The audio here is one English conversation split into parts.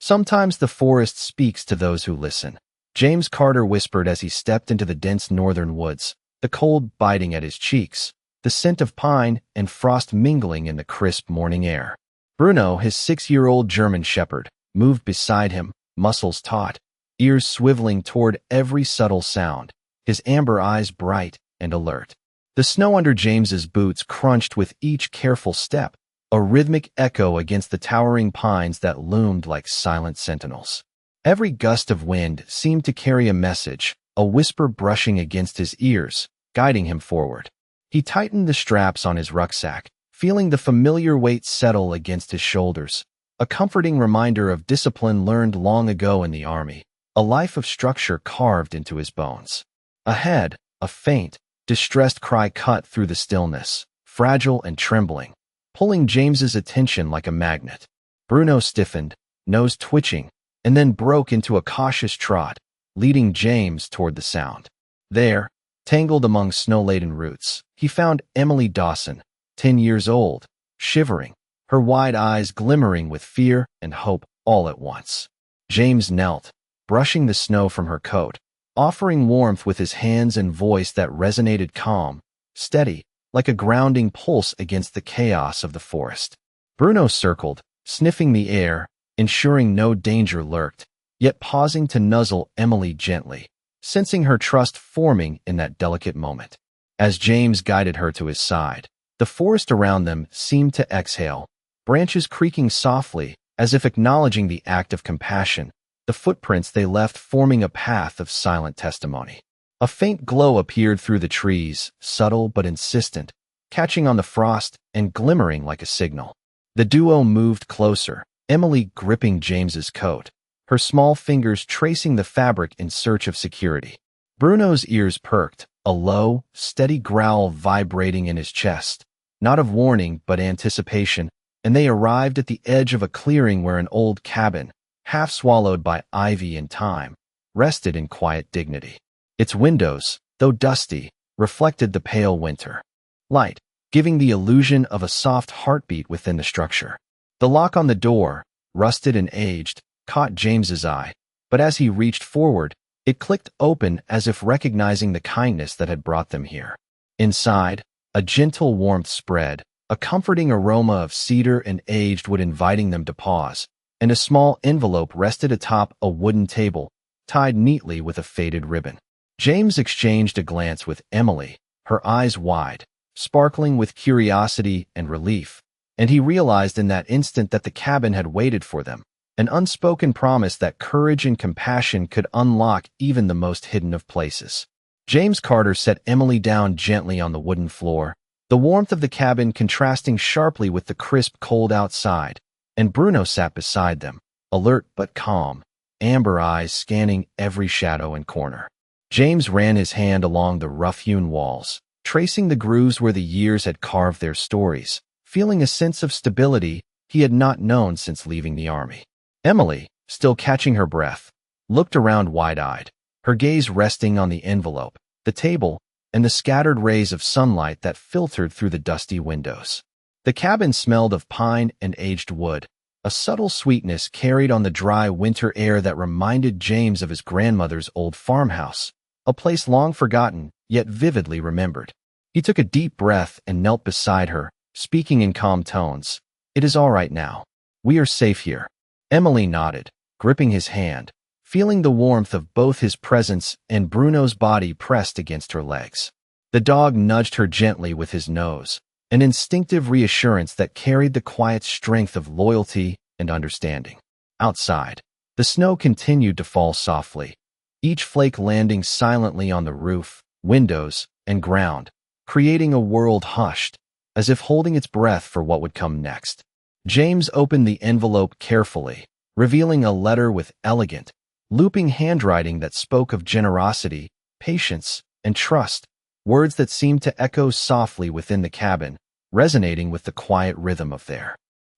Sometimes the forest speaks to those who listen. James Carter whispered as he stepped into the dense northern woods, the cold biting at his cheeks, the scent of pine and frost mingling in the crisp morning air. Bruno, his 6-year-old German shepherd, moved beside him, muscles taut, ears swiveling toward every subtle sound, his amber eyes bright and alert. The snow under James's boots crunched with each careful step, a rhythmic echo against the towering pines that loomed like silent sentinels. Every gust of wind seemed to carry a message, a whisper brushing against his ears, guiding him forward. He tightened the straps on his rucksack, feeling the familiar weight settle against his shoulders, a comforting reminder of discipline learned long ago in the army, a life of structure carved into his bones. Ahead, a faint, distressed cry cut through the stillness, fragile and trembling, pulling James's attention like a magnet. Bruno stiffened, nose twitching, and then broke into a cautious trot, leading James toward the sound. There, tangled among snow-laden roots, he found Emily Dawson, 10 years old, shivering, her wide eyes glimmering with fear and hope all at once. James knelt, brushing the snow from her coat, offering warmth with his hands and voice that resonated calm, steady, like a grounding pulse against the chaos of the forest. Bruno circled, sniffing the air, ensuring no danger lurked, yet pausing to nuzzle Emily gently, sensing her trust forming in that delicate moment. As James guided her to his side, the forest around them seemed to exhale, branches creaking softly as if acknowledging the act of compassion, the footprints they left forming a path of silent testimony. A faint glow appeared through the trees, subtle but insistent, catching on the frost and glimmering like a signal. The duo moved closer, Emily gripping James's coat, her small fingers tracing the fabric in search of security. Bruno's ears perked, a low, steady growl vibrating in his chest, not of warning but anticipation, and they arrived at the edge of a clearing where an old cabin, half swallowed by ivy and time, rested in quiet dignity. Its windows, though dusty, reflected the pale winter light, giving the illusion of a soft heartbeat within the structure. The lock on the door, rusted and aged, caught James's eye, but as he reached forward, it clicked open as if recognizing the kindness that had brought them here. Inside, a gentle warmth spread, a comforting aroma of cedar and aged wood inviting them to pause, and a small envelope rested atop a wooden table, tied neatly with a faded ribbon. James exchanged a glance with Emily, her eyes wide, sparkling with curiosity and relief, and he realized in that instant that the cabin had waited for them, an unspoken promise that courage and compassion could unlock even the most hidden of places. James Carter set Emily down gently on the wooden floor, the warmth of the cabin contrasting sharply with the crisp cold outside, and Bruno sat beside them, alert but calm, amber eyes scanning every shadow and corner. James ran his hand along the rough-hewn walls, tracing the grooves where the years had carved their stories, feeling a sense of stability he had not known since leaving the army. Emily, still catching her breath, looked around wide-eyed, her gaze resting on the envelope, the table, and the scattered rays of sunlight that filtered through the dusty windows. The cabin smelled of pine and aged wood, a subtle sweetness carried on the dry winter air that reminded James of his grandmother's old farmhouse, a place long forgotten yet vividly remembered. He took a deep breath and knelt beside her, speaking in calm tones. "It is all right now. We are safe here." Emily nodded, gripping his hand, feeling the warmth of both his presence and Bruno's body pressed against her legs. The dog nudged her gently with his nose, an instinctive reassurance that carried the quiet strength of loyalty and understanding. Outside, the snow continued to fall softly, each flake landing silently on the roof, windows, and ground, creating a world hushed, as if holding its breath for what would come next. James opened the envelope carefully, revealing a letter with elegant, looping handwriting that spoke of generosity, patience, and trust, words that seemed to echo softly within the cabin, resonating with the quiet rhythm of their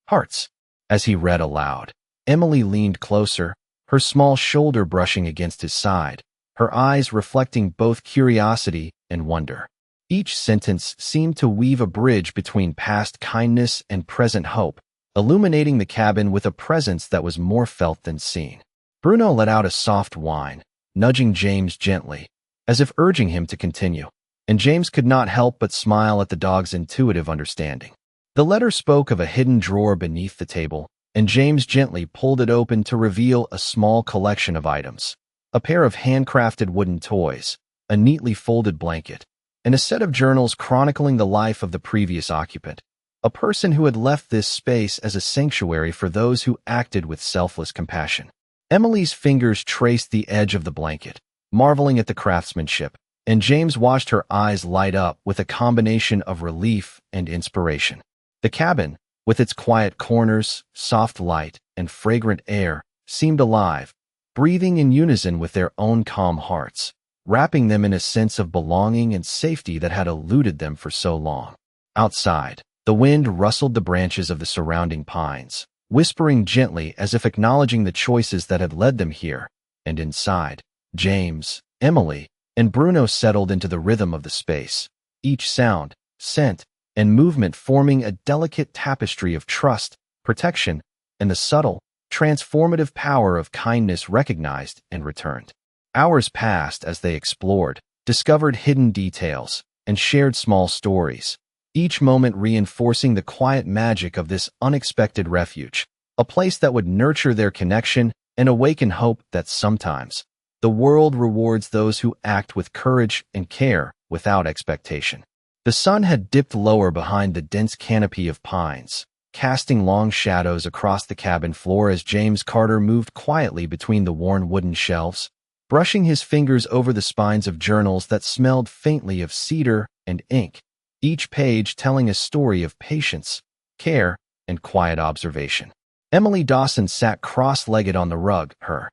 hearts. As he read aloud, Emily leaned closer, her small shoulder brushing against his side, her eyes reflecting both curiosity and wonder. Each sentence seemed to weave a bridge between past kindness and present hope, illuminating the cabin with a presence that was more felt than seen. Bruno let out a soft whine, nudging James gently, as if urging him to continue, and James could not help but smile at the dog's intuitive understanding. The letter spoke of a hidden drawer beneath the table, and James gently pulled it open to reveal a small collection of items. A pair of handcrafted wooden toys, a neatly folded blanket, and a set of journals chronicling the life of the previous occupant, a person who had left this space as a sanctuary for those who acted with selfless compassion. Emily's fingers traced the edge of the blanket, marveling at the craftsmanship, and James watched her eyes light up with a combination of relief and inspiration. The cabin, with its quiet corners, soft light, and fragrant air, seemed alive, breathing in unison with their own calm hearts, wrapping them in a sense of belonging and safety that had eluded them for so long. Outside, the wind rustled the branches of the surrounding pines, whispering gently as if acknowledging the choices that had led them here, and inside, James, Emily, and Bruno settled into the rhythm of the space, each sound, scent, and movement forming a delicate tapestry of trust, protection, and the subtle, transformative power of kindness recognized and returned. Hours passed as they explored, discovered hidden details, and shared small stories, each moment reinforcing the quiet magic of this unexpected refuge, a place that would nurture their connection and awaken hope that sometimes the world rewards those who act with courage and care without expectation. The sun had dipped lower behind the dense canopy of pines, casting long shadows across the cabin floor as James Carter moved quietly between the worn wooden shelves, brushing his fingers over the spines of journals that smelled faintly of cedar and ink, each page telling a story of patience, care, and quiet observation. Emily Dawson sat cross-legged on the rug, her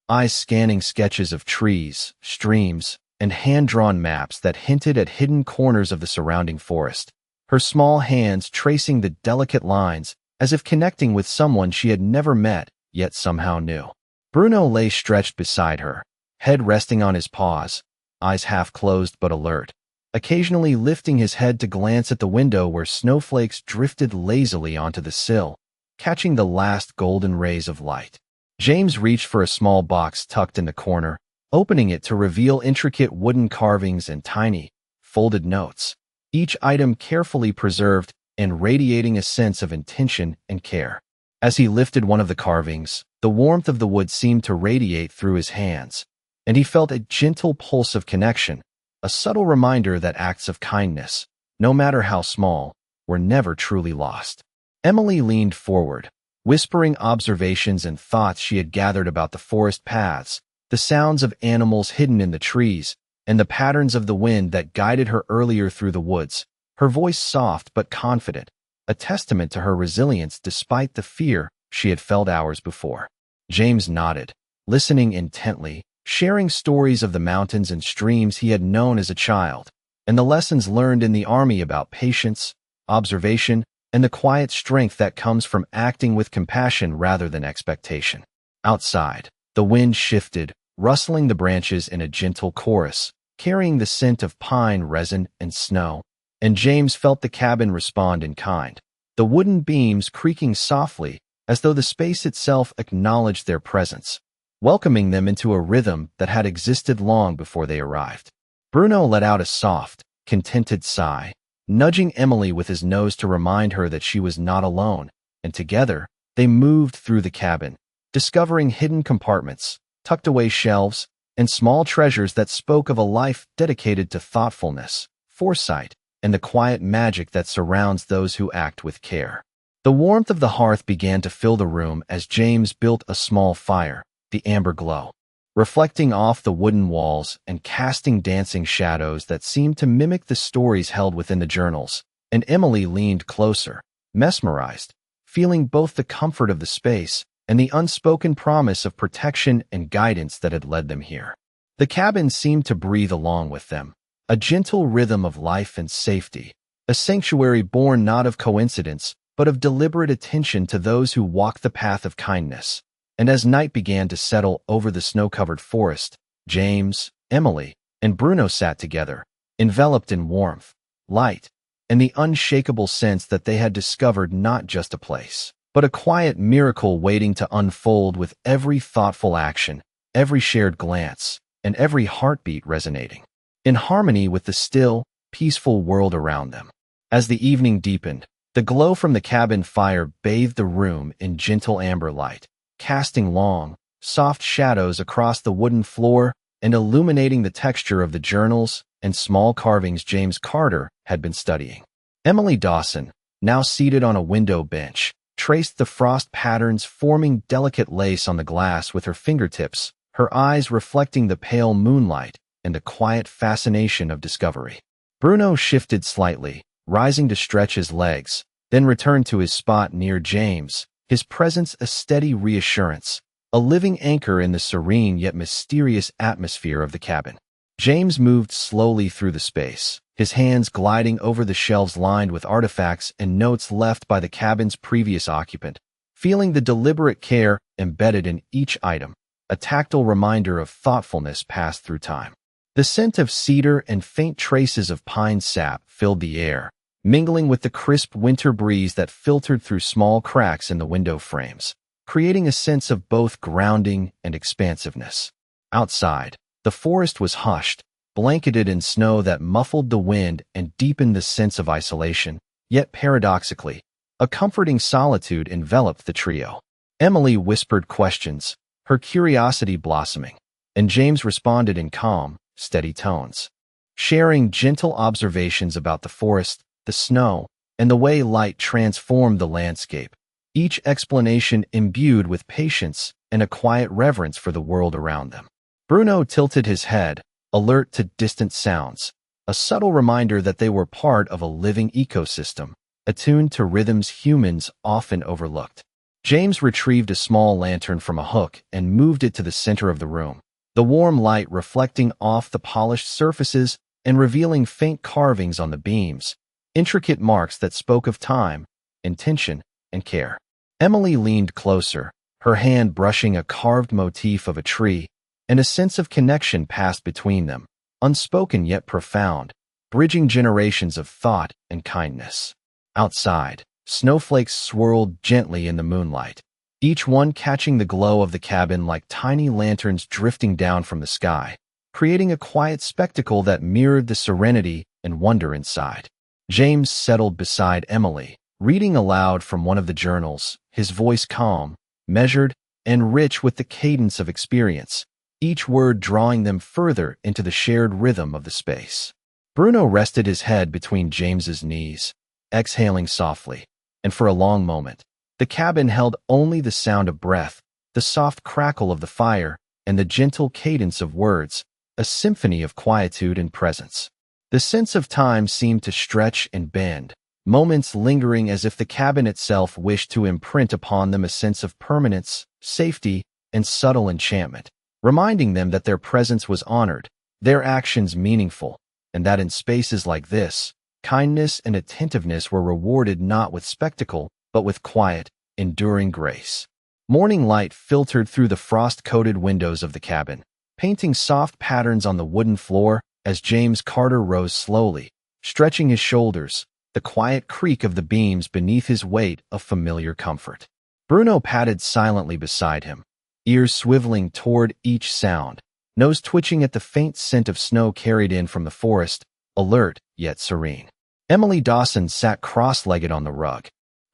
eyes scanning sketches of trees, streams, and hand-drawn maps that hinted at hidden corners of the surrounding forest, her small hands tracing the delicate lines as if connecting with someone she had never met yet somehow knew. Bruno lay stretched beside her, head resting on his paws, eyes half closed but alert, occasionally lifting his head to glance at the window where snowflakes drifted lazily onto the sill, catching the last golden rays of light. James reached for a small box tucked in the corner, opening it to reveal intricate wooden carvings and tiny, folded notes, each item carefully preserved and radiating a sense of intention and care. As he lifted one of the carvings, the warmth of the wood seemed to radiate through his hands, and he felt a gentle pulse of connection, a subtle reminder that acts of kindness, no matter how small, were never truly lost. Emily leaned forward, whispering observations and thoughts she had gathered about the forest paths, the sounds of animals hidden in the trees, and the patterns of the wind that guided her earlier through the woods, her voice soft but confident, a testament to her resilience despite the fear she had felt hours before. James nodded, listening intently, sharing stories of the mountains and streams he had known as a child, and the lessons learned in the army about patience, observation, and the quiet strength that comes from acting with compassion rather than expectation. Outside, the wind shifted, rustling the branches in a gentle chorus, carrying the scent of pine resin and snow, and James felt the cabin respond in kind, the wooden beams creaking softly as though the space itself acknowledged their presence, welcoming them into a rhythm that had existed long before they arrived. Bruno let out a soft, contented sigh, nudging Emily with his nose to remind her that she was not alone, and together, they moved through the cabin, discovering hidden compartments, tucked away shelves, and small treasures that spoke of a life dedicated to thoughtfulness, foresight, and the quiet magic that surrounds those who act with care. The warmth of the hearth began to fill the room as James built a small fire, the amber glow, reflecting off the wooden walls and casting dancing shadows that seemed to mimic the stories held within the journals, and Emily leaned closer, mesmerized, feeling both the comfort of the space and the unspoken promise of protection and guidance that had led them here. The cabin seemed to breathe along with them, a gentle rhythm of life and safety, a sanctuary born not of coincidence, but of deliberate attention to those who walk the path of kindness. And as night began to settle over the snow-covered forest, James, Emily, and Bruno sat together, enveloped in warmth, light, and the unshakable sense that they had discovered not just a place, but a quiet miracle waiting to unfold with every thoughtful action, every shared glance, and every heartbeat resonating in harmony with the still, peaceful world around them. As the evening deepened, the glow from the cabin fire bathed the room in gentle amber light, casting long, soft shadows across the wooden floor and illuminating the texture of the journals and small carvings James Carter had been studying. Emily Dawson, now seated on a window bench, traced the frost patterns forming delicate lace on the glass with her fingertips, her eyes reflecting the pale moonlight and the quiet fascination of discovery. Bruno shifted slightly, rising to stretch his legs, then returned to his spot near James, his presence a steady reassurance, a living anchor in the serene yet mysterious atmosphere of the cabin. James moved slowly through the space, his hands gliding over the shelves lined with artifacts and notes left by the cabin's previous occupant, feeling the deliberate care embedded in each item, a tactile reminder of thoughtfulness passed through time. The scent of cedar and faint traces of pine sap filled the air, mingling with the crisp winter breeze that filtered through small cracks in the window frames, creating a sense of both grounding and expansiveness. Outside, the forest was hushed, blanketed in snow that muffled the wind and deepened the sense of isolation, yet paradoxically, a comforting solitude enveloped the trio. Emily whispered questions, her curiosity blossoming, and James responded in calm, steady tones, sharing gentle observations about the forest, the snow, and the way light transformed the landscape, each explanation imbued with patience and a quiet reverence for the world around them. Bruno tilted his head, alert to distant sounds, a subtle reminder that they were part of a living ecosystem, attuned to rhythms humans often overlooked. James retrieved a small lantern from a hook and moved it to the center of the room, the warm light reflecting off the polished surfaces and revealing faint carvings on the beams, intricate marks that spoke of time, intention, and care. Emily leaned closer, her hand brushing a carved motif of a tree, and a sense of connection passed between them, unspoken yet profound, bridging generations of thought and kindness. Outside, snowflakes swirled gently in the moonlight, each one catching the glow of the cabin like tiny lanterns drifting down from the sky, creating a quiet spectacle that mirrored the serenity and wonder inside. James settled beside Emily, reading aloud from one of the journals, his voice calm, measured, and rich with the cadence of experience, each word drawing them further into the shared rhythm of the space. Bruno rested his head between James's knees, exhaling softly, and for a long moment, the cabin held only the sound of breath, the soft crackle of the fire, and the gentle cadence of words, a symphony of quietude and presence. The sense of time seemed to stretch and bend, moments lingering as if the cabin itself wished to imprint upon them a sense of permanence, safety, and subtle enchantment, reminding them that their presence was honored, their actions meaningful, and that in spaces like this, kindness and attentiveness were rewarded not with spectacle, but with quiet, enduring grace. Morning light filtered through the frost-coated windows of the cabin, painting soft patterns on the wooden floor as James Carter rose slowly, stretching his shoulders, the quiet creak of the beams beneath his weight of familiar comfort. Bruno padded silently beside him, ears swiveling toward each sound, nose twitching at the faint scent of snow carried in from the forest, alert yet serene. Emily Dawson sat cross-legged on the rug,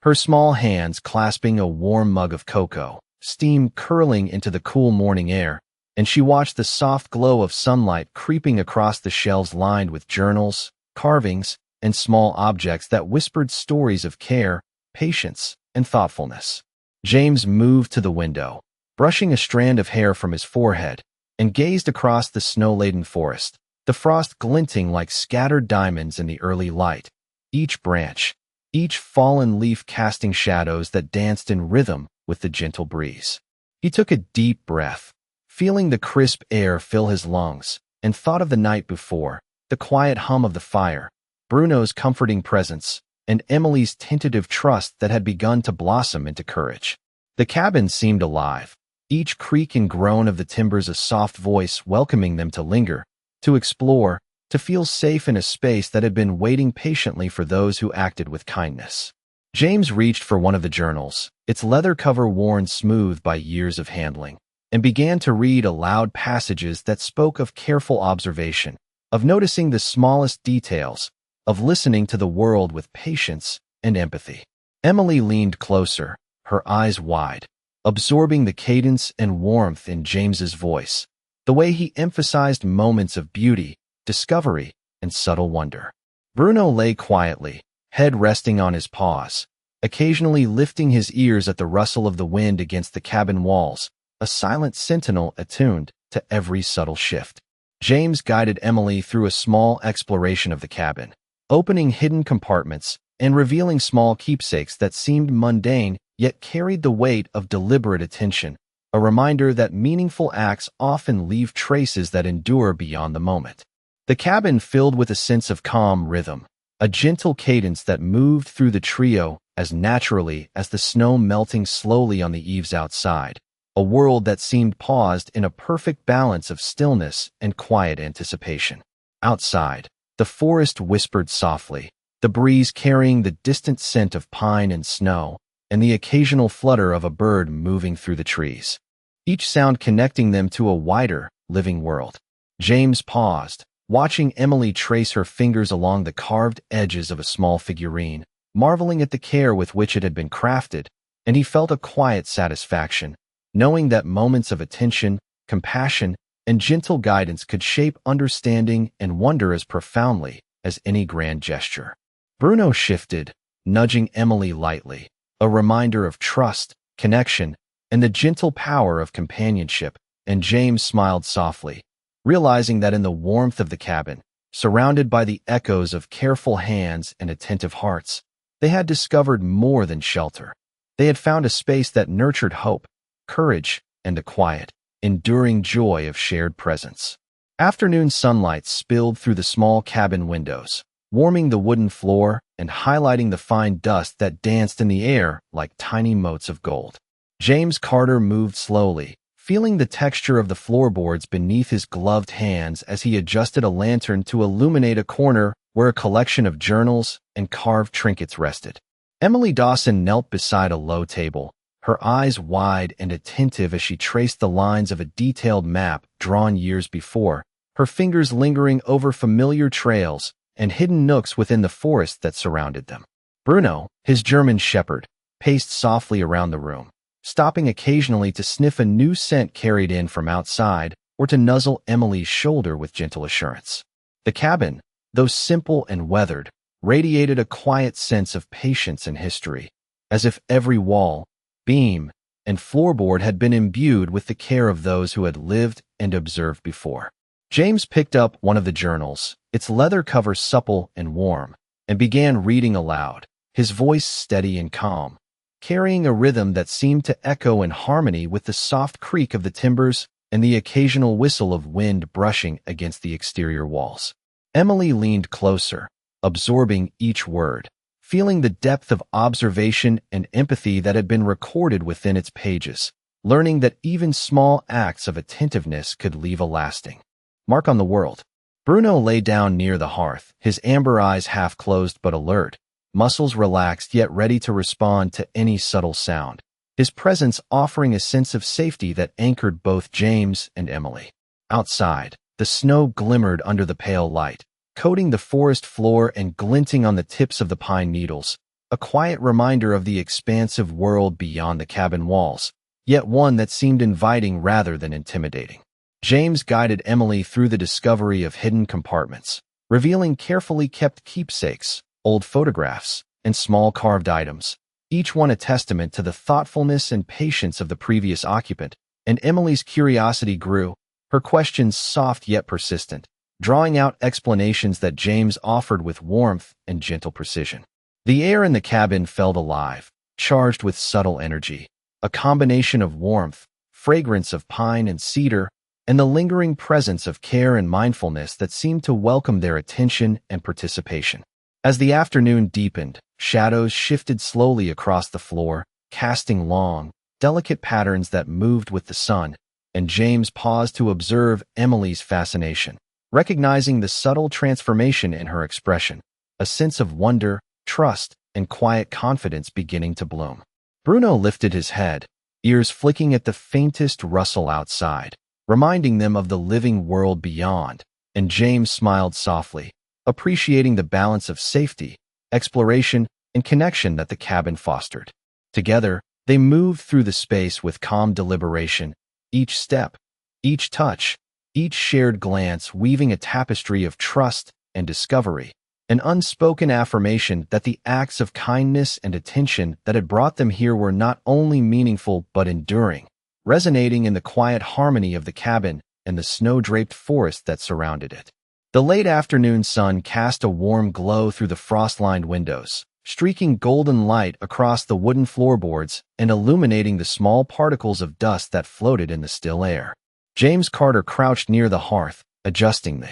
her small hands clasping a warm mug of cocoa, steam curling into the cool morning air, and she watched the soft glow of sunlight creeping across the shelves lined with journals, carvings, and small objects that whispered stories of care, patience, and thoughtfulness. James moved to the window, brushing a strand of hair from his forehead, and gazed across the snow-laden forest, the frost glinting like scattered diamonds in the early light, each branch, each fallen leaf casting shadows that danced in rhythm with the gentle breeze. He took a deep breath, feeling the crisp air fill his lungs, and thought of the night before, the quiet hum of the fire, Bruno's comforting presence, and Emily's tentative trust that had begun to blossom into courage. The cabin seemed alive, each creak and groan of the timbers a soft voice welcoming them to linger, to explore, to feel safe in a space that had been waiting patiently for those who acted with kindness. James reached for one of the journals, its leather cover worn smooth by years of handling, and began to read aloud passages that spoke of careful observation, of noticing the smallest details, of listening to the world with patience and empathy. Emily leaned closer, her eyes wide, absorbing the cadence and warmth in James's voice, the way he emphasized moments of beauty, discovery, and subtle wonder. Bruno lay quietly, head resting on his paws, occasionally lifting his ears at the rustle of the wind against the cabin walls, a silent sentinel attuned to every subtle shift. James guided Emily through a small exploration of the cabin, opening hidden compartments and revealing small keepsakes that seemed mundane yet carried the weight of deliberate attention, a reminder that meaningful acts often leave traces that endure beyond the moment. The cabin filled with a sense of calm rhythm, a gentle cadence that moved through the trio as naturally as the snow melting slowly on the eaves outside, a world that seemed paused in a perfect balance of stillness and quiet anticipation. Outside, the forest whispered softly, the breeze carrying the distant scent of pine and snow, and the occasional flutter of a bird moving through the trees, each sound connecting them to a wider, living world. James paused, watching Emily trace her fingers along the carved edges of a small figurine, marveling at the care with which it had been crafted, and he felt a quiet satisfaction, knowing that moments of attention, compassion, and gentle guidance could shape understanding and wonder as profoundly as any grand gesture. Bruno shifted, nudging Emily lightly, a reminder of trust, connection, and the gentle power of companionship, and James smiled softly, realizing that in the warmth of the cabin, surrounded by the echoes of careful hands and attentive hearts, they had discovered more than shelter. They had found a space that nurtured hope, courage, and the quiet, enduring joy of shared presence. Afternoon sunlight spilled through the small cabin windows, warming the wooden floor and highlighting the fine dust that danced in the air like tiny motes of gold. James Carter moved slowly, feeling the texture of the floorboards beneath his gloved hands as he adjusted a lantern to illuminate a corner where a collection of journals and carved trinkets rested. Emily Dawson knelt beside a low table, her eyes wide and attentive as she traced the lines of a detailed map drawn years before, her fingers lingering over familiar trails and hidden nooks within the forest that surrounded them. Bruno, his German shepherd, paced softly around the room, stopping occasionally to sniff a new scent carried in from outside or to nuzzle Emily's shoulder with gentle assurance. The cabin, though simple and weathered, radiated a quiet sense of patience and history, as if every wall, beam, and floorboard had been imbued with the care of those who had lived and observed before. James picked up one of the journals, its leather cover supple and warm, and began reading aloud, his voice steady and calm, carrying a rhythm that seemed to echo in harmony with the soft creak of the timbers and the occasional whistle of wind brushing against the exterior walls. Emily leaned closer, absorbing each word, feeling the depth of observation and empathy that had been recorded within its pages, learning that even small acts of attentiveness could leave a lasting mark on the world. Bruno lay down near the hearth, his amber eyes half closed but alert, muscles relaxed yet ready to respond to any subtle sound, his presence offering a sense of safety that anchored both James and Emily. Outside, the snow glimmered under the pale light, coating the forest floor and glinting on the tips of the pine needles, a quiet reminder of the expansive world beyond the cabin walls, yet one that seemed inviting rather than intimidating. James guided Emily through the discovery of hidden compartments, revealing carefully kept keepsakes, old photographs, and small carved items, each one a testament to the thoughtfulness and patience of the previous occupant, and Emily's curiosity grew, her questions soft yet persistent, drawing out explanations that James offered with warmth and gentle precision. The air in the cabin felt alive, charged with subtle energy, a combination of warmth, fragrance of pine and cedar, and the lingering presence of care and mindfulness that seemed to welcome their attention and participation. As the afternoon deepened, shadows shifted slowly across the floor, casting long, delicate patterns that moved with the sun, and James paused to observe Emily's fascination, recognizing the subtle transformation in her expression, a sense of wonder, trust, and quiet confidence beginning to bloom. Bruno lifted his head, ears flicking at the faintest rustle outside, reminding them of the living world beyond, and James smiled softly, appreciating the balance of safety, exploration, and connection that the cabin fostered. Together, they moved through the space with calm deliberation, each step, each touch, each shared glance weaving a tapestry of trust and discovery, an unspoken affirmation that the acts of kindness and attention that had brought them here were not only meaningful but enduring, resonating in the quiet harmony of the cabin and the snow-draped forest that surrounded it. The late afternoon sun cast a warm glow through the frost-lined windows, streaking golden light across the wooden floorboards and illuminating the small particles of dust that floated in the still air. James Carter crouched near the hearth, adjusting the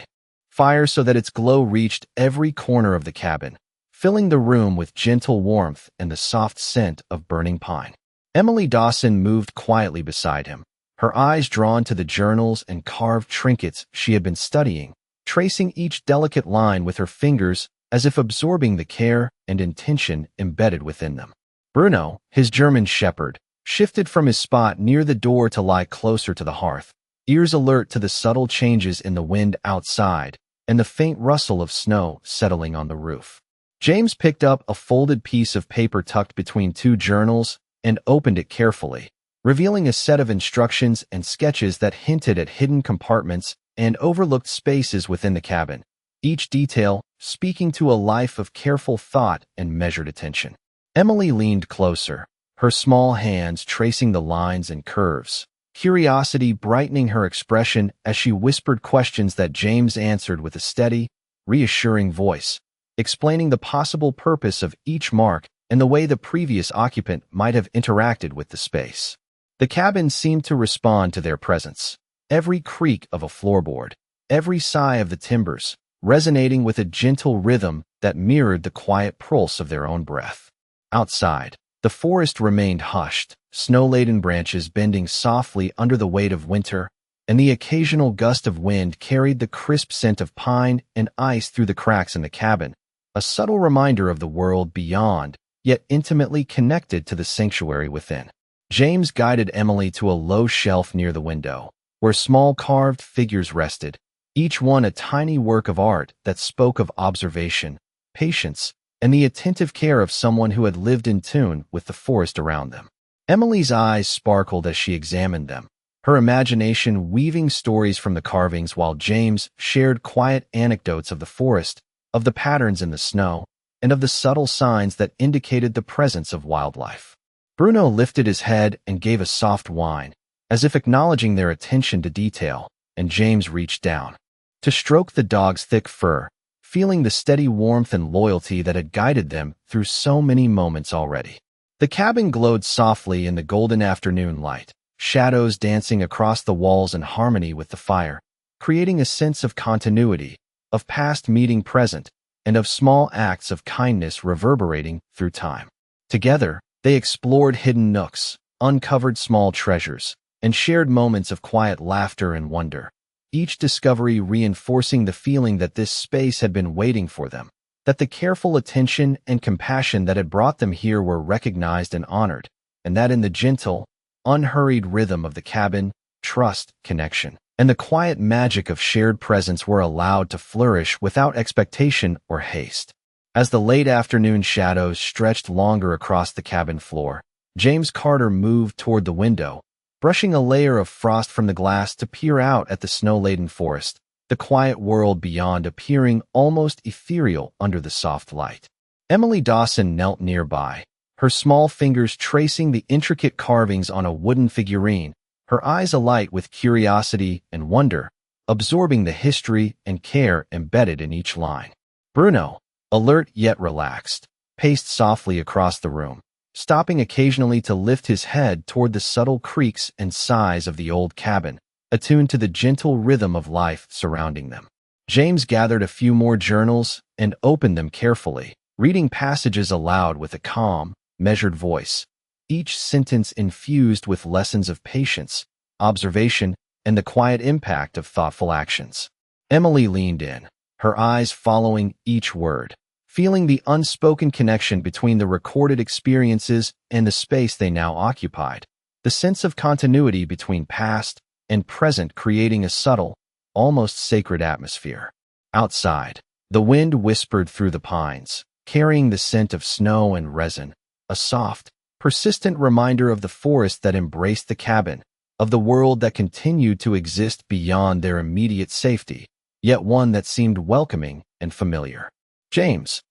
fire so that its glow reached every corner of the cabin, filling the room with gentle warmth and the soft scent of burning pine. Emily Dawson moved quietly beside him, her eyes drawn to the journals and carved trinkets she had been studying, tracing each delicate line with her fingers as if absorbing the care and intention embedded within them. Bruno, his German shepherd, shifted from his spot near the door to lie closer to the hearth, ears alert to the subtle changes in the wind outside and the faint rustle of snow settling on the roof. James picked up a folded piece of paper tucked between two journals and opened it carefully, revealing a set of instructions and sketches that hinted at hidden compartments and overlooked spaces within the cabin, each detail speaking to a life of careful thought and measured attention. Emily leaned closer, her small hands tracing the lines and curves, curiosity brightening her expression as she whispered questions that James answered with a steady, reassuring voice, explaining the possible purpose of each mark and the way the previous occupant might have interacted with the space. The cabin seemed to respond to their presence, every creak of a floorboard, every sigh of the timbers, resonating with a gentle rhythm that mirrored the quiet pulse of their own breath. Outside, the forest remained hushed, snow-laden branches bending softly under the weight of winter, and the occasional gust of wind carried the crisp scent of pine and ice through the cracks in the cabin, a subtle reminder of the world beyond, yet intimately connected to the sanctuary within. James guided Emily to a low shelf near the window, where small carved figures rested, each one a tiny work of art that spoke of observation, patience, and the attentive care of someone who had lived in tune with the forest around them. Emily's eyes sparkled as she examined them, her imagination weaving stories from the carvings while James shared quiet anecdotes of the forest, of the patterns in the snow, and of the subtle signs that indicated the presence of wildlife. Bruno lifted his head and gave a soft whine, as if acknowledging their attention to detail, and James reached down to stroke the dog's thick fur, feeling the steady warmth and loyalty that had guided them through so many moments already. The cabin glowed softly in the golden afternoon light, shadows dancing across the walls in harmony with the fire, creating a sense of continuity, of past meeting present, and of small acts of kindness reverberating through time. Together, they explored hidden nooks, uncovered small treasures, and shared moments of quiet laughter and wonder, each discovery reinforcing the feeling that this space had been waiting for them, that the careful attention and compassion that had brought them here were recognized and honored, and that in the gentle, unhurried rhythm of the cabin, trust, connection, and the quiet magic of shared presence were allowed to flourish without expectation or haste. As the late afternoon shadows stretched longer across the cabin floor, James Carter moved toward the window, brushing a layer of frost from the glass to peer out at the snow-laden forest, the quiet world beyond appearing almost ethereal under the soft light. Emily Dawson knelt nearby, her small fingers tracing the intricate carvings on a wooden figurine, her eyes alight with curiosity and wonder, absorbing the history and care embedded in each line. Bruno, alert yet relaxed, paced softly across the room, stopping occasionally to lift his head toward the subtle creaks and sighs of the old cabin, attuned to the gentle rhythm of life surrounding them. James gathered a few more journals and opened them carefully, reading passages aloud with a calm, measured voice, each sentence infused with lessons of patience, observation, and the quiet impact of thoughtful actions. Emily leaned in, her eyes following each word, feeling the unspoken connection between the recorded experiences and the space they now occupied. The sense of continuity between past and present creating a subtle, almost sacred atmosphere. Outside, the wind whispered through the pines, carrying the scent of snow and resin, a soft, persistent reminder of the forest that embraced the cabin, of the world that continued to exist beyond their immediate safety, yet one that seemed welcoming and familiar. James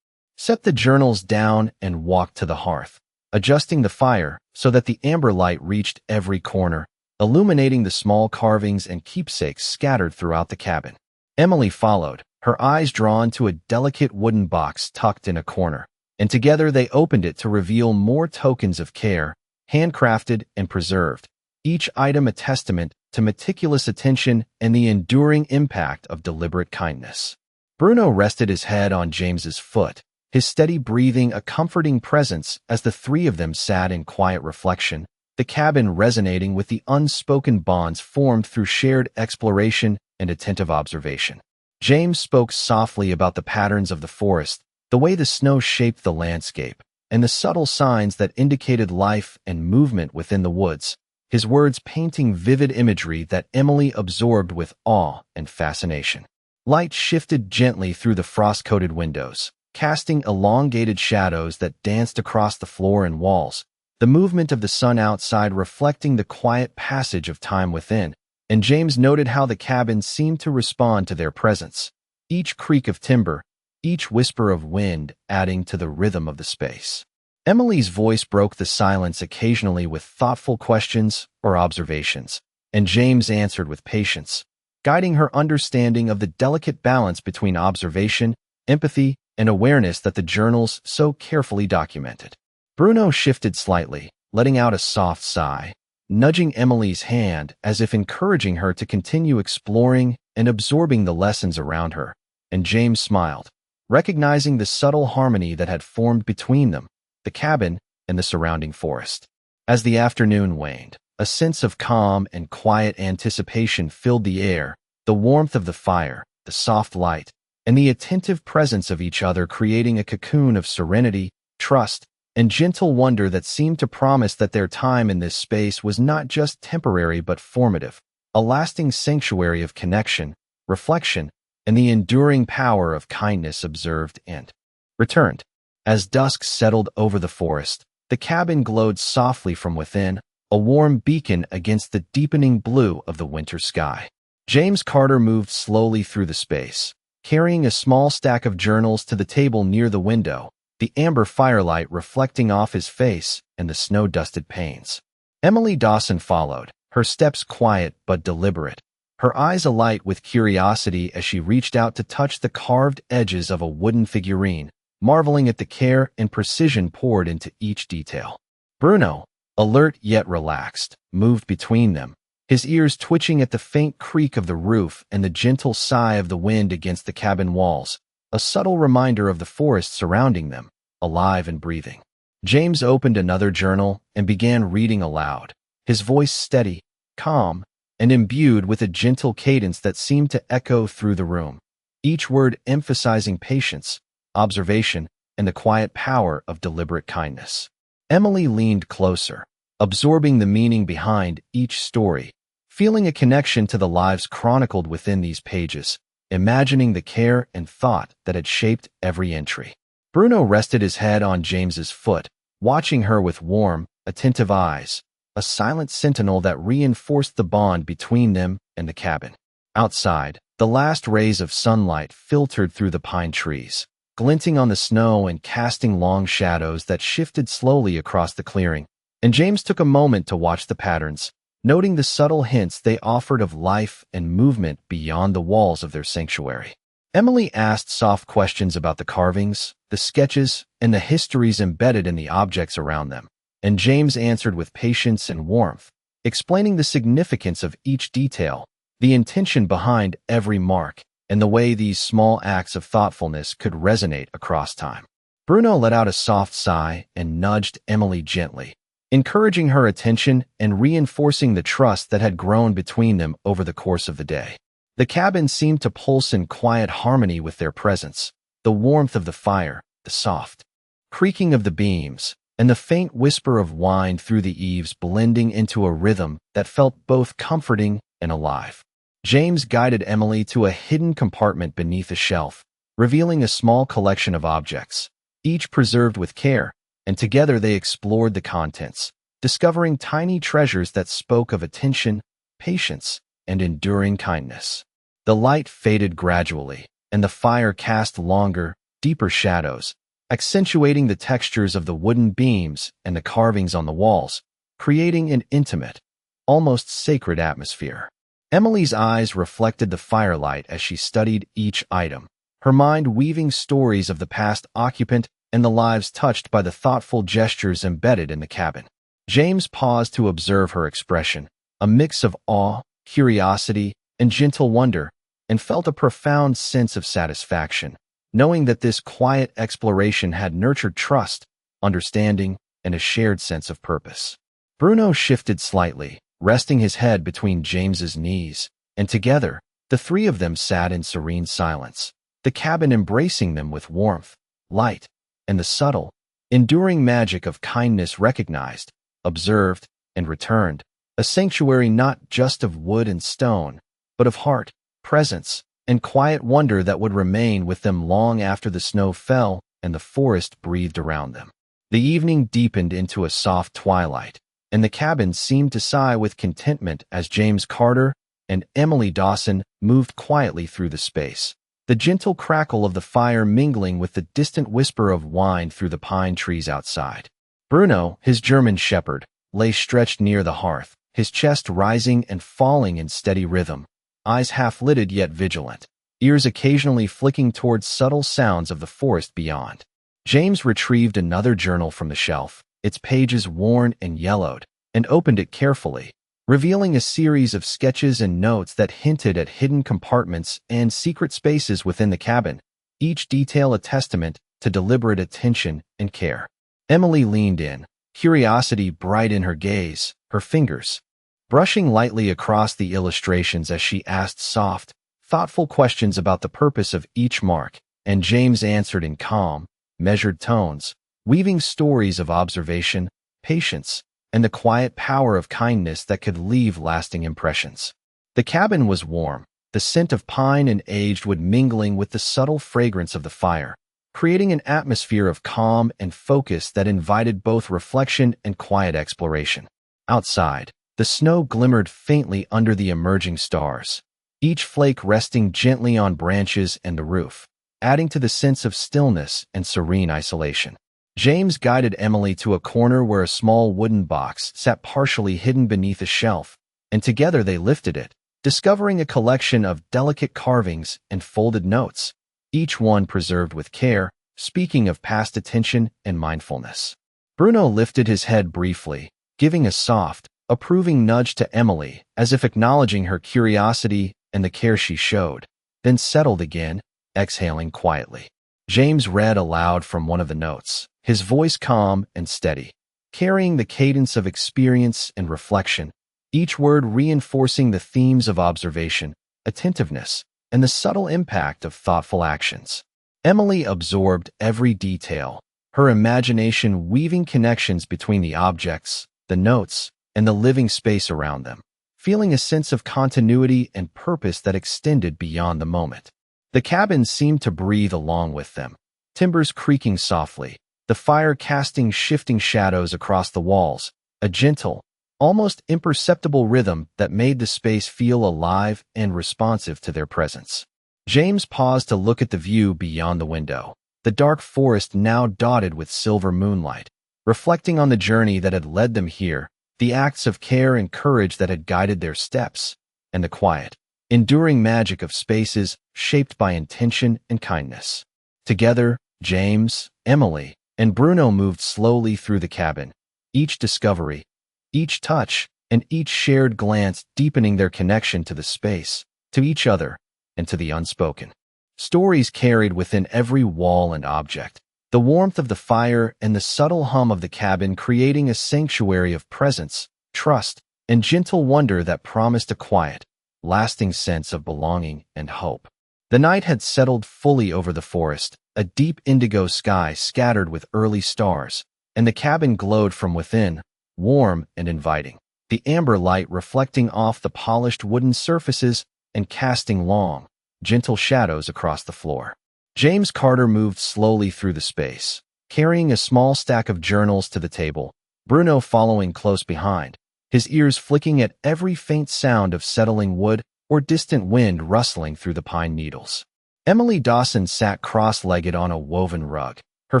set the journals down and walked to the hearth, adjusting the fire so that the amber light reached every corner, illuminating the small carvings and keepsakes scattered throughout the cabin. Emily followed, her eyes drawn to a delicate wooden box tucked in a corner, and together they opened it to reveal more tokens of care, handcrafted and preserved, each item a testament to meticulous attention and the enduring impact of deliberate kindness. Bruno rested his head on James's foot, his steady breathing a comforting presence as the three of them sat in quiet reflection, the cabin resonating with the unspoken bonds formed through shared exploration and attentive observation. James spoke softly about the patterns of the forest, the way the snow shaped the landscape, and the subtle signs that indicated life and movement within the woods, his words painting vivid imagery that Emily absorbed with awe and fascination. Light shifted gently through the frost-coated windows, casting elongated shadows that danced across the floor and walls, the movement of the sun outside reflecting the quiet passage of time within, and James noted how the cabin seemed to respond to their presence, each creak of timber, each whisper of wind adding to the rhythm of the space. Emily's voice broke the silence occasionally with thoughtful questions or observations, and James answered with patience, guiding her understanding of the delicate balance between observation, empathy, and awareness that the journals so carefully documented. Bruno shifted slightly, letting out a soft sigh, nudging Emily's hand as if encouraging her to continue exploring and absorbing the lessons around her, and James smiled, recognizing the subtle harmony that had formed between them, the cabin and the surrounding forest. As the afternoon waned, a sense of calm and quiet anticipation filled the air, the warmth of the fire, the soft light, and the attentive presence of each other creating a cocoon of serenity, trust, and gentle wonder that seemed to promise that their time in this space was not just temporary but formative, a lasting sanctuary of connection, reflection, and the enduring power of kindness observed and returned. As dusk settled over the forest, the cabin glowed softly from within, a warm beacon against the deepening blue of the winter sky. James Carter moved slowly through the space, carrying a small stack of journals to the table near the window, the amber firelight reflecting off his face and the snow-dusted panes. Emily Dawson followed, her steps quiet but deliberate, her eyes alight with curiosity as she reached out to touch the carved edges of a wooden figurine, marveling at the care and precision poured into each detail. Bruno, alert yet relaxed, moved between them, his ears twitching at the faint creak of the roof and the gentle sigh of the wind against the cabin walls, a subtle reminder of the forest surrounding them, alive and breathing. James opened another journal and began reading aloud, his voice steady, calm, and imbued with a gentle cadence that seemed to echo through the room, each word emphasizing patience, observation, and the quiet power of deliberate kindness. Emily leaned closer, absorbing the meaning behind each story, feeling a connection to the lives chronicled within these pages, imagining the care and thought that had shaped every entry. Bruno rested his head on James's foot, watching her with warm, attentive eyes, a silent sentinel that reinforced the bond between them and the cabin. Outside, the last rays of sunlight filtered through the pine trees, glinting on the snow and casting long shadows that shifted slowly across the clearing, and James took a moment to watch the patterns, noting the subtle hints they offered of life and movement beyond the walls of their sanctuary. Emily asked soft questions about the carvings, the sketches, and the histories embedded in the objects around them, and James answered with patience and warmth, explaining the significance of each detail, the intention behind every mark, and the way these small acts of thoughtfulness could resonate across time. Bruno let out a soft sigh and nudged Emily gently, encouraging her attention and reinforcing the trust that had grown between them over the course of the day. The cabin seemed to pulse in quiet harmony with their presence, the warmth of the fire, the the soft creaking of the beams, and the faint whisper of wind through the eaves blending into a rhythm that felt both comforting and alive. James guided Emily to a hidden compartment beneath a shelf, revealing a small collection of objects, each preserved with care, and together they explored the contents, discovering tiny treasures that spoke of attention, patience, and enduring kindness. The light faded gradually, and the fire cast longer, deeper shadows, accentuating the textures of the wooden beams and the carvings on the walls, creating an intimate, almost sacred atmosphere. Emily's eyes reflected the firelight as she studied each item, her mind weaving stories of the past occupant and the lives touched by the thoughtful gestures embedded in the cabin. James paused to observe her expression, a mix of awe, curiosity, and gentle wonder, and felt a profound sense of satisfaction, knowing that this quiet exploration had nurtured trust, understanding, and a shared sense of purpose. Bruno shifted slightly, resting his head between James's knees, and together, the three of them sat in serene silence, the cabin embracing them with warmth, light, and the subtle, enduring magic of kindness recognized, observed, and returned, a sanctuary not just of wood and stone, but of heart, presence, and quiet wonder that would remain with them long after the snow fell and the forest breathed around them. The evening deepened into a soft twilight, and the cabin seemed to sigh with contentment as James Carter and Emily Dawson moved quietly through the space, the gentle crackle of the fire mingling with the distant whisper of wind through the pine trees outside. Bruno, his German shepherd, lay stretched near the hearth, his chest rising and falling in steady rhythm, eyes half-lidded yet vigilant, ears occasionally flicking towards subtle sounds of the forest beyond. James retrieved another journal from the shelf, its pages worn and yellowed, and opened it carefully, revealing a series of sketches and notes that hinted at hidden compartments and secret spaces within the cabin, each detail a testament to deliberate attention and care. Emily leaned in, curiosity bright in her gaze, her fingers brushing lightly across the illustrations as she asked soft, thoughtful questions about the purpose of each mark, and James answered in calm, measured tones, weaving stories of observation, patience, and the quiet power of kindness that could leave lasting impressions. The cabin was warm, the scent of pine and aged wood mingling with the subtle fragrance of the fire, creating an atmosphere of calm and focus that invited both reflection and quiet exploration. Outside, the snow glimmered faintly under the emerging stars, each flake resting gently on branches and the roof, adding to the sense of stillness and serene isolation. James guided Emily to a corner where a small wooden box sat partially hidden beneath a shelf, and together they lifted it, discovering a collection of delicate carvings and folded notes, each one preserved with care, speaking of past attention and mindfulness. Bruno lifted his head briefly, giving a soft, approving nudge to Emily as if acknowledging her curiosity and the care she showed, then settled again, exhaling quietly. James read aloud from one of the notes, his voice calm and steady, carrying the cadence of experience and reflection, each word reinforcing the themes of observation, attentiveness, and the subtle impact of thoughtful actions. Emily absorbed every detail, her imagination weaving connections between the objects, the notes, and the living space around them, feeling a sense of continuity and purpose that extended beyond the moment. The cabin seemed to breathe along with them, timbers creaking softly, the fire casting shifting shadows across the walls, a gentle, almost imperceptible rhythm that made the space feel alive and responsive to their presence. James paused to look at the view beyond the window, the dark forest now dotted with silver moonlight, reflecting on the journey that had led them here, the acts of care and courage that had guided their steps, and the quiet, enduring magic of spaces shaped by intention and kindness. Together, James, Emily, and Bruno moved slowly through the cabin, each discovery, each touch, and each shared glance deepening their connection to the space, to each other, and to the unspoken. Stories carried within every wall and object, the warmth of the fire and the subtle hum of the cabin creating a sanctuary of presence, trust, and gentle wonder that promised a quiet, lasting sense of belonging and hope. The night had settled fully over the forest, a deep indigo sky scattered with early stars, and the cabin glowed from within, warm and inviting, the amber light reflecting off the polished wooden surfaces and casting long, gentle shadows across the floor. James Carter moved slowly through the space, carrying a small stack of journals to the table, Bruno following close behind, his ears flicking at every faint sound of settling wood or distant wind rustling through the pine needles. Emily Dawson sat cross-legged on a woven rug, her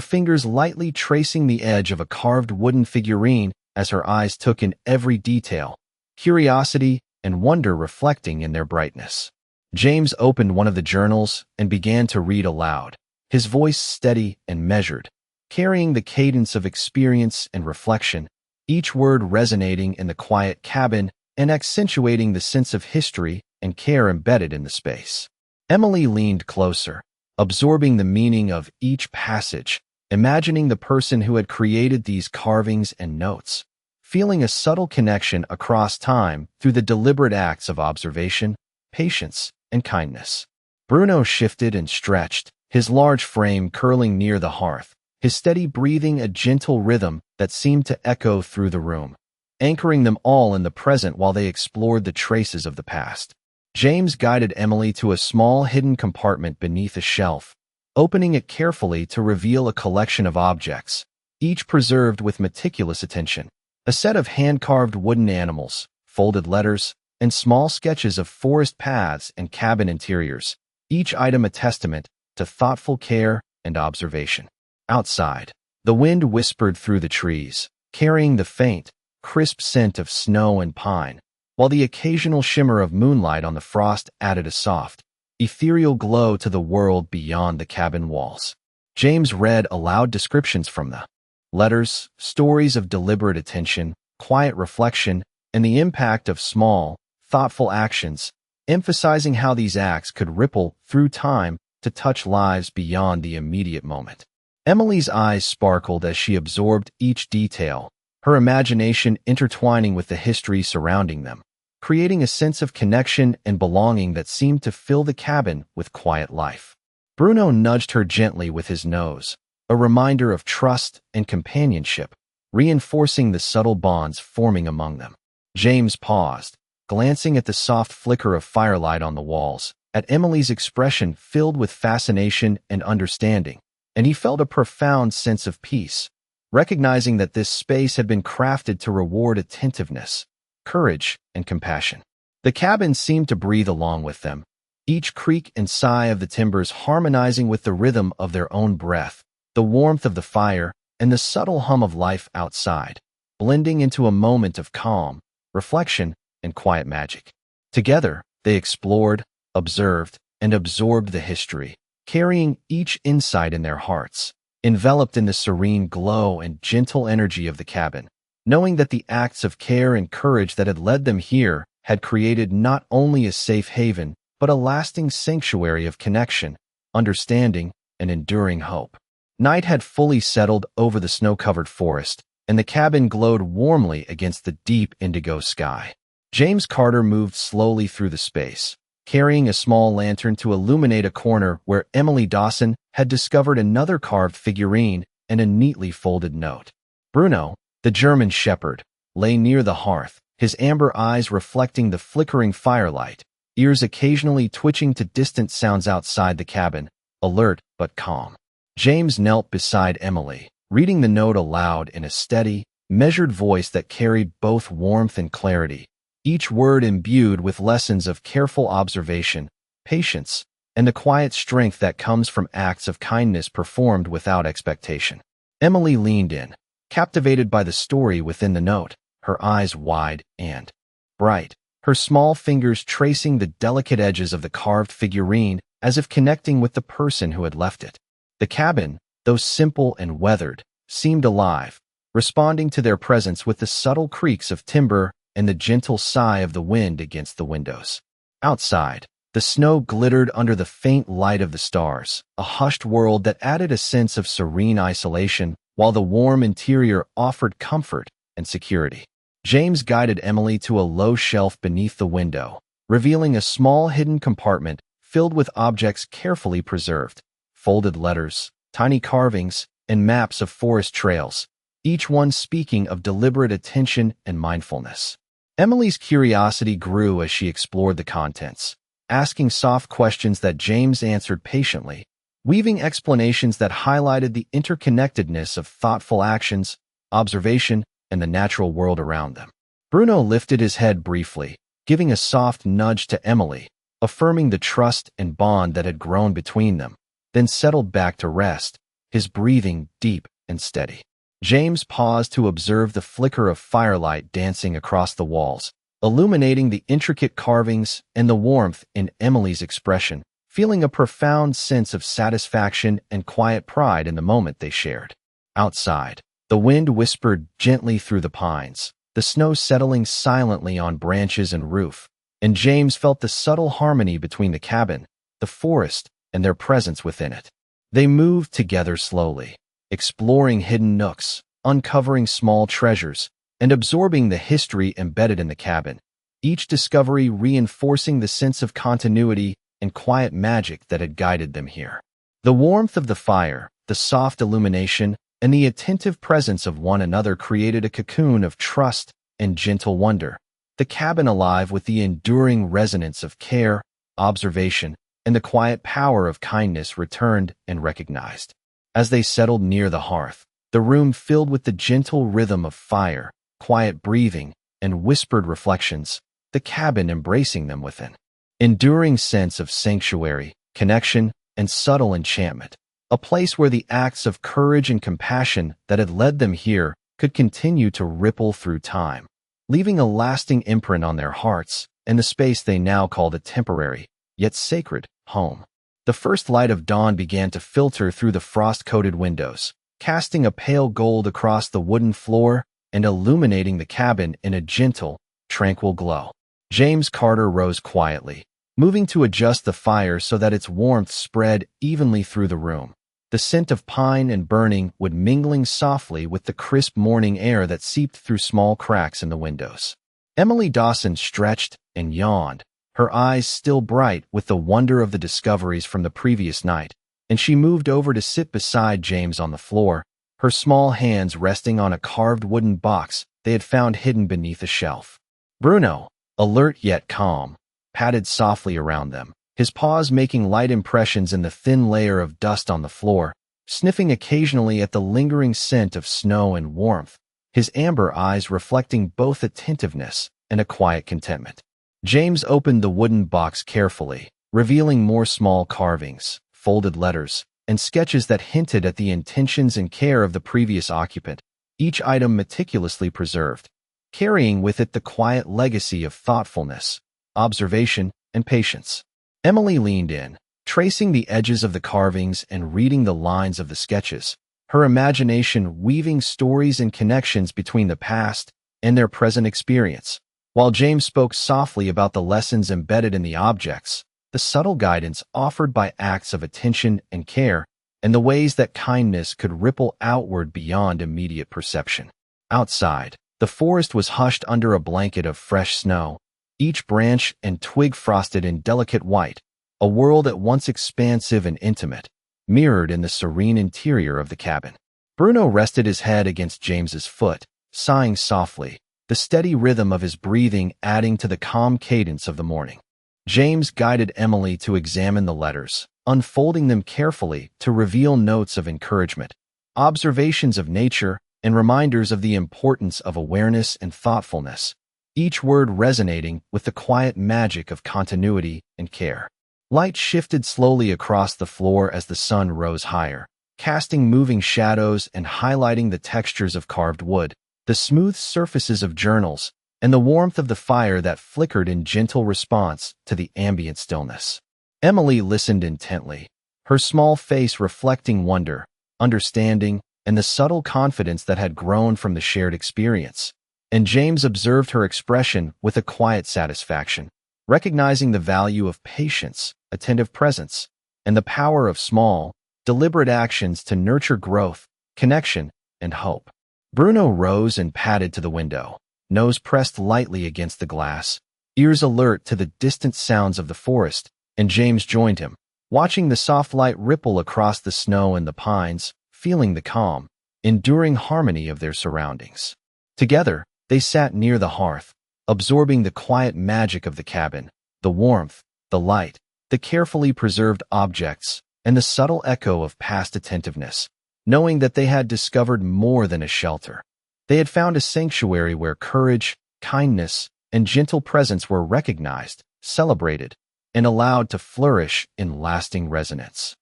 fingers lightly tracing the edge of a carved wooden figurine as her eyes took in every detail, curiosity and wonder reflecting in their brightness. James opened one of the journals and began to read aloud, his voice steady and measured, carrying the cadence of experience and reflection, each word resonating in the quiet cabin and accentuating the sense of history and care embedded in the space. Emily leaned closer, absorbing the meaning of each passage, imagining the person who had created these carvings and notes, feeling a subtle connection across time through the deliberate acts of observation, patience, and kindness. Bruno shifted and stretched, his large frame curling near the hearth, his steady breathing a gentle rhythm that seemed to echo through the room, anchoring them all in the present while they explored the traces of the past. James guided Emily to a small hidden compartment beneath a shelf, opening it carefully to reveal a collection of objects, each preserved with meticulous attention. A set of hand-carved wooden animals, folded letters, and small sketches of forest paths and cabin interiors, each item a testament to thoughtful care and observation. Outside, the wind whispered through the trees, carrying the faint, crisp scent of snow and pine, while the occasional shimmer of moonlight on the frost added a soft, ethereal glow to the world beyond the cabin walls. James read aloud descriptions from the letters, stories of deliberate attention, quiet reflection, and the impact of small, thoughtful actions, emphasizing how these acts could ripple through time to touch lives beyond the immediate moment. Emily's eyes sparkled as she absorbed each detail, her imagination intertwining with the history surrounding them, creating a sense of connection and belonging that seemed to fill the cabin with quiet life. Bruno nudged her gently with his nose, a reminder of trust and companionship, reinforcing the subtle bonds forming among them. James paused, glancing at the soft flicker of firelight on the walls, at Emily's expression filled with fascination and understanding, and he felt a profound sense of peace, recognizing that this space had been crafted to reward attentiveness, courage, and compassion. The cabin seemed to breathe along with them, each creak and sigh of the timbers harmonizing with the rhythm of their own breath, the warmth of the fire, and the subtle hum of life outside, blending into a moment of calm, reflection, and quiet magic. Together, they explored, observed, and absorbed the history, carrying each insight in their hearts, enveloped in the serene glow and gentle energy of the cabin, knowing that the acts of care and courage that had led them here had created not only a safe haven, but a lasting sanctuary of connection, understanding, and enduring hope. Night had fully settled over the snow-covered forest, and the cabin glowed warmly against the deep indigo sky. James Carter moved slowly through the space, carrying a small lantern to illuminate a corner where Emily Dawson had discovered another carved figurine and a neatly folded note. Bruno, the German shepherd, lay near the hearth, his amber eyes reflecting the flickering firelight, ears occasionally twitching to distant sounds outside the cabin, alert but calm. James knelt beside Emily, reading the note aloud in a steady, measured voice that carried both warmth and clarity, each word imbued with lessons of careful observation, patience, and the quiet strength that comes from acts of kindness performed without expectation. Emily leaned in, captivated by the story within the note, her eyes wide and bright, her small fingers tracing the delicate edges of the carved figurine as if connecting with the person who had left it. The cabin, though simple and weathered, seemed alive, responding to their presence with the subtle creaks of timber and the gentle sigh of the wind against the windows. Outside, the snow glittered under the faint light of the stars, a hushed world that added a sense of serene isolation, while the warm interior offered comfort and security. James guided Emily to a low shelf beneath the window, revealing a small hidden compartment filled with objects carefully preserved, folded letters, tiny carvings, and maps of forest trails, each one speaking of deliberate attention and mindfulness. Emily's curiosity grew as she explored the contents, asking soft questions that James answered patiently, weaving explanations that highlighted the interconnectedness of thoughtful actions, observation, and the natural world around them. Bruno lifted his head briefly, giving a soft nudge to Emily, affirming the trust and bond that had grown between them, then settled back to rest, his breathing deep and steady. James paused to observe the flicker of firelight dancing across the walls, illuminating the intricate carvings and the warmth in Emily's expression, feeling a profound sense of satisfaction and quiet pride in the moment they shared. Outside, the wind whispered gently through the pines, the snow settling silently on branches and roof, and James felt the subtle harmony between the cabin, the forest, and their presence within it. They moved together slowly, exploring hidden nooks, uncovering small treasures, and absorbing the history embedded in the cabin, each discovery reinforcing the sense of continuity and quiet magic that had guided them here. The warmth of the fire, the soft illumination, and the attentive presence of one another created a cocoon of trust and gentle wonder, the cabin alive with the enduring resonance of care, observation, and the quiet power of kindness returned and recognized. As they settled near the hearth, the room filled with the gentle rhythm of fire, quiet breathing, and whispered reflections, the cabin embracing them with an enduring sense of sanctuary, connection, and subtle enchantment, a place where the acts of courage and compassion that had led them here could continue to ripple through time, leaving a lasting imprint on their hearts and the space they now called a temporary, yet sacred, home. The first light of dawn began to filter through the frost-coated windows, casting a pale gold across the wooden floor and illuminating the cabin in a gentle, tranquil glow. James Carter rose quietly, moving to adjust the fire so that its warmth spread evenly through the room. The scent of pine and burning wood mingling softly with the crisp morning air that seeped through small cracks in the windows. Emily Dawson stretched and yawned, her eyes still bright with the wonder of the discoveries from the previous night, and she moved over to sit beside James on the floor, her small hands resting on a carved wooden box they had found hidden beneath a shelf. Bruno, alert yet calm, patted softly around them, his paws making light impressions in the thin layer of dust on the floor, sniffing occasionally at the lingering scent of snow and warmth, his amber eyes reflecting both attentiveness and a quiet contentment. James opened the wooden box carefully, revealing more small carvings, folded letters, and sketches that hinted at the intentions and care of the previous occupant, each item meticulously preserved, carrying with it the quiet legacy of thoughtfulness, observation, and patience. Emily leaned in, tracing the edges of the carvings and reading the lines of the sketches, her imagination weaving stories and connections between the past and their present experience. While James spoke softly about the lessons embedded in the objects, the subtle guidance offered by acts of attention and care, and the ways that kindness could ripple outward beyond immediate perception. Outside, the forest was hushed under a blanket of fresh snow, each branch and twig frosted in delicate white, a world at once expansive and intimate, mirrored in the serene interior of the cabin. Bruno rested his head against James's foot, sighing softly, the steady rhythm of his breathing adding to the calm cadence of the morning. James guided Emily to examine the letters, unfolding them carefully to reveal notes of encouragement, observations of nature, and reminders of the importance of awareness and thoughtfulness, each word resonating with the quiet magic of continuity and care. Light shifted slowly across the floor as the sun rose higher, casting moving shadows and highlighting the textures of carved wood, the smooth surfaces of journals, and the warmth of the fire that flickered in gentle response to the ambient stillness. Emily listened intently, her small face reflecting wonder, understanding, and the subtle confidence that had grown from the shared experience. And James observed her expression with a quiet satisfaction, recognizing the value of patience, attentive presence, and the power of small, deliberate actions to nurture growth, connection, and hope. Bruno rose and padded to the window, nose pressed lightly against the glass, ears alert to the distant sounds of the forest, and James joined him, watching the soft light ripple across the snow and the pines, feeling the calm, enduring harmony of their surroundings. Together, they sat near the hearth, absorbing the quiet magic of the cabin, the warmth, the light, the carefully preserved objects, and the subtle echo of past attentiveness, knowing that they had discovered more than a shelter. They had found a sanctuary where courage, kindness, and gentle presence were recognized, celebrated, and allowed to flourish in lasting resonance.